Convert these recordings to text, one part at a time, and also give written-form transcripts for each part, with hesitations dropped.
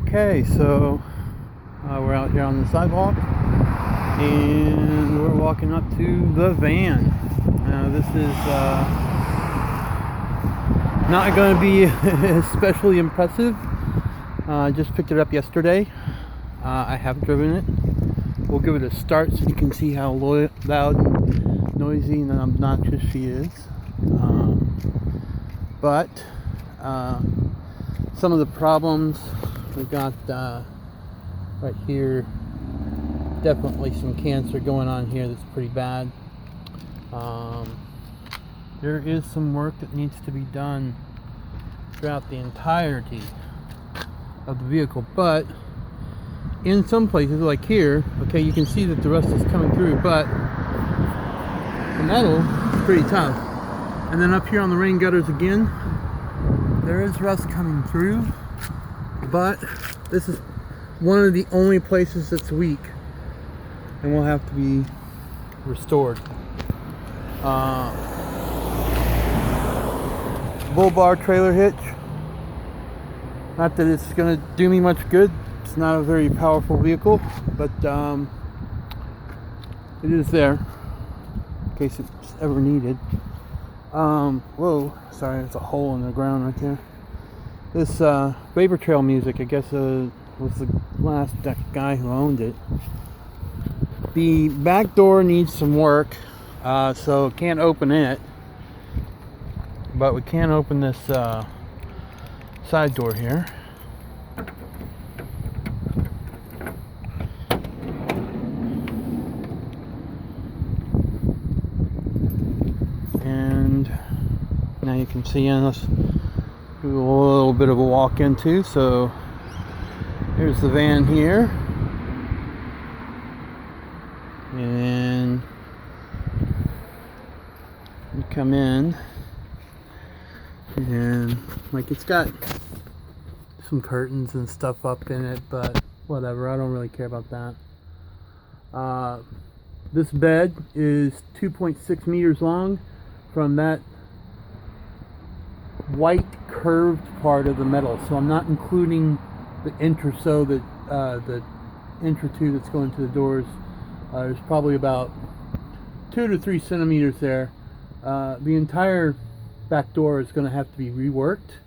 Okay, so we're out here on the sidewalk and we're walking up to the van. Now this is not going to be especially impressive. I just picked it up yesterday. I have driven it. We'll give it a start so you can see how loud and noisy and obnoxious she is. But some of the problems we've got right here, definitely some cancer going on here that's pretty bad. There is some work that needs to be done throughout the entirety of the vehicle, but in some places like here, okay, you can see that the rust is coming through, but the metal is pretty tough. And then up here on the rain gutters again, there is rust coming through, but this is one of the only places that's weak and will have to be restored. Bull bar trailer hitch. Not that it's going to do me much good. It's not a very powerful vehicle, but it is there in case it's ever needed. Whoa, sorry, there's a hole in the ground right there. This Vapor Trail music, I guess, was the last guy who owned it. The back door needs some work, so can't open it, but we can open this side door here. And now you can see, and let's do a little bit of a walk into. So here's the van here, and you come in, and like it's got some curtains and stuff up in it, but whatever, I don't really care about that. This bed is 2.6 meters long from that white curved part of the metal, so I'm not including the entresol, the entretube that's going to the doors. There's probably about 2 to 3 centimeters there. The entire back door is going to have to be reworked.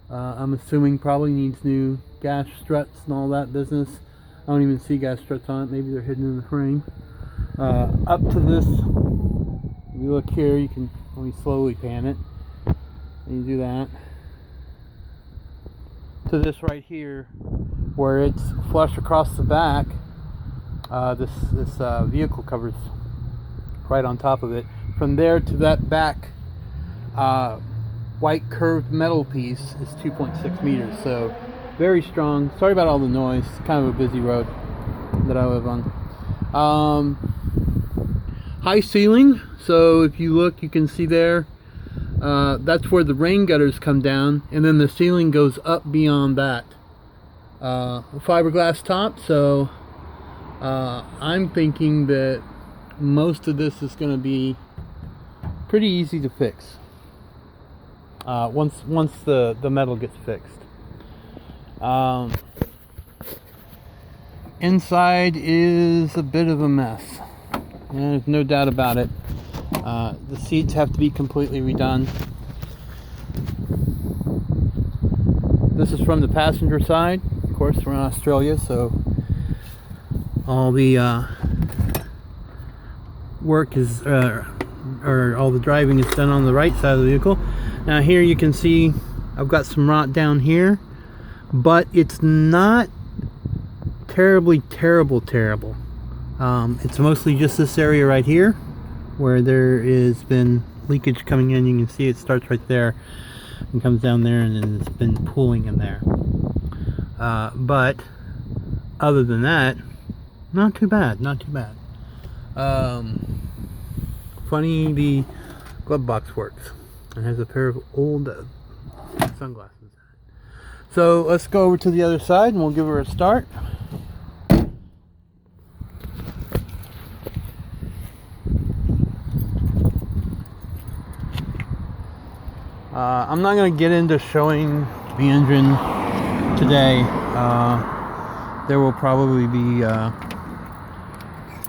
I'm assuming probably needs new gas struts and all that business. I don't even see gas struts on it. Maybe they're hidden in the frame. Up to this, if you look here, you can only slowly pan it. And you do that. To this right here, where it's flush across the back, this vehicle covers right on top of it. From there to that back white curved metal piece is 2.6 meters, so very strong. Sorry about all the noise. It's kind of a busy road that I live on. High ceiling, so if you look, you can see there, that's where the rain gutters come down, and then the ceiling goes up beyond that. Fiberglass top, so I'm thinking that most of this is going to be pretty easy to fix once the metal gets fixed. Inside is a bit of a mess, and there's no doubt about it. The seats have to be completely redone. This is from the passenger side. Of course, we're in Australia, so all the work is or all the driving is done on the right side of the vehicle. Now here you can see I've got some rot down here, but it's not terrible. It's mostly just this area right here where there has been leakage coming in. You can see it starts right there and comes down there, and then it's been pooling in there. But other than that, not too bad. Funny, the glove box works and has a pair of old sunglasses. So let's go over to the other side and we'll give her a start. I'm not going to get into showing the engine today. there will probably be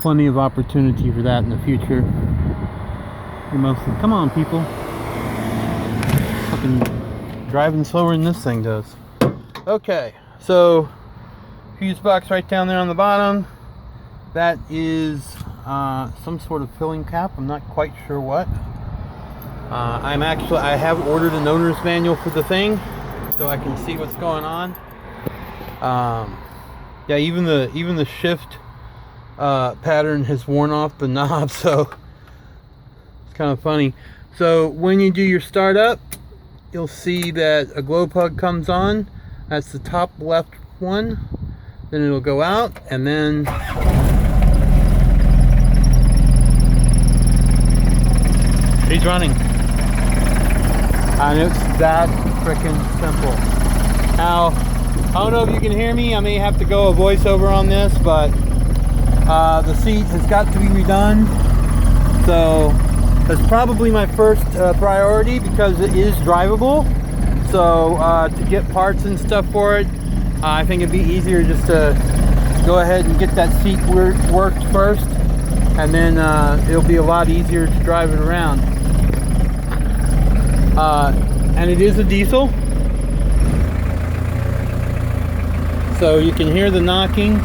plenty of opportunity for that in the future. Mostly, come on, people. Fucking driving slower than this thing does. Okay, so fuse box right down there on the bottom. That is some sort of filling cap. I'm not quite sure what. I have ordered an owner's manual for the thing, so I can see what's going on. Yeah, even the shift pattern has worn off the knob, so it's kind of funny. So when you do your startup, you'll see that a glow plug comes on. That's the top left one. Then it'll go out, and then he's running. And it's that freaking simple. Now, I don't know if you can hear me. I may have to go a voiceover on this, but the seat has got to be redone. So that's probably my first priority, because it is drivable. So to get parts and stuff for it, I think it'd be easier just to go ahead and get that seat worked first, and then it'll be a lot easier to drive it around. And it is a diesel, so you can hear the knocking.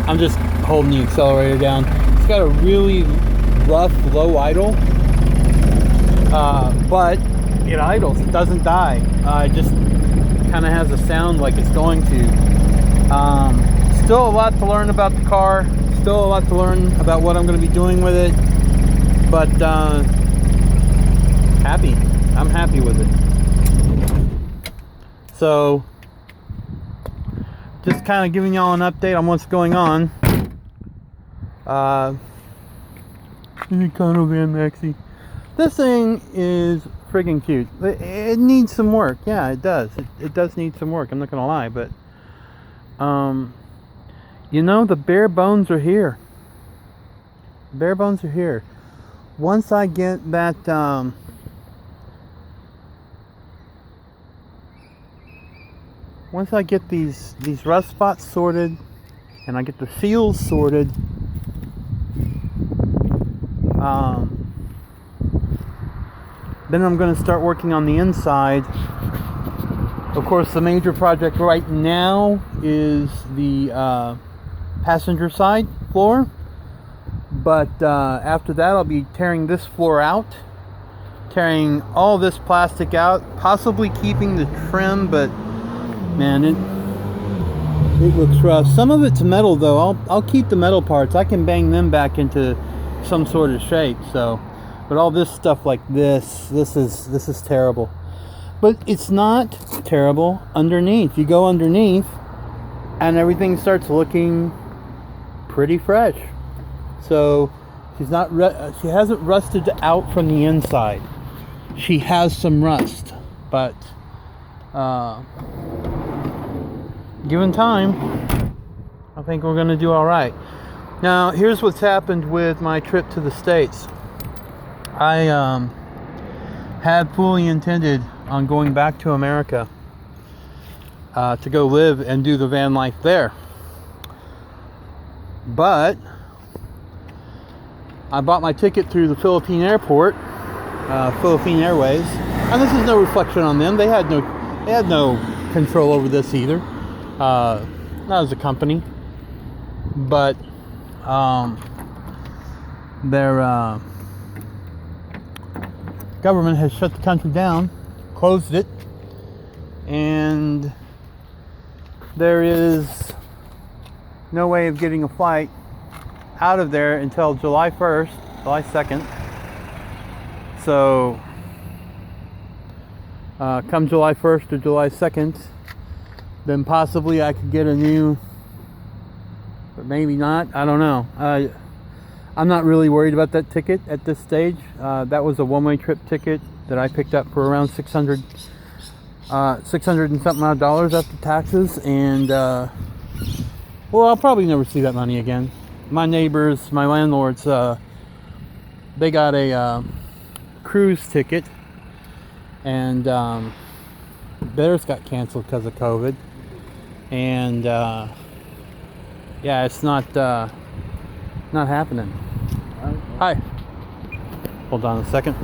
I'm just holding the accelerator down. It's got a really rough low idle, but it idles, it doesn't die. It just kind of has a sound like it's going to. Still a lot to learn about the car, still a lot to learn about what I'm going to be doing with it, but happy. I'm happy with it. So just kind of giving y'all an update on what's going on. Econoline Maxi. This thing is friggin' cute. It needs some work. Yeah, it does. It does need some work. I'm not gonna lie, but you know, the bare bones are here. Bare bones are here. Once I get that once I get these rust spots sorted, and I get the seals sorted, then I'm going to start working on the inside. Of course, the major project right now is the passenger side floor, but after that I'll be tearing this floor out, tearing all this plastic out, possibly keeping the trim, but man, it looks rough. Some of it's metal though. I'll keep the metal parts. I can bang them back into some sort of shape. So, but all this stuff like this is terrible. But it's not terrible underneath. You go underneath, and everything starts looking pretty fresh. So she hasn't rusted out from the inside. She has some rust, but given time, I think we're going to do all right. Now, here's what's happened with my trip to the States. I had fully intended on going back to America to go live and do the van life there. But I bought my ticket through the Philippine airport, Philippine Airways, and this is no reflection on them. They had no control over this either. Not as a company, but their government has shut the country down, closed it, and there is no way of getting a flight out of there until July 1st, July 2nd. So come July 1st or July 2nd, then possibly I could get a new, but maybe not. I don't know. I'm not really worried about that ticket at this stage. That was a one-way trip ticket that I picked up for around $600 and something odd dollars after taxes, and well, I'll probably never see that money again. My neighbors, my landlords, they got a cruise ticket, and theirs got canceled because of COVID. and yeah, it's not happening. Hi. Hold on a second.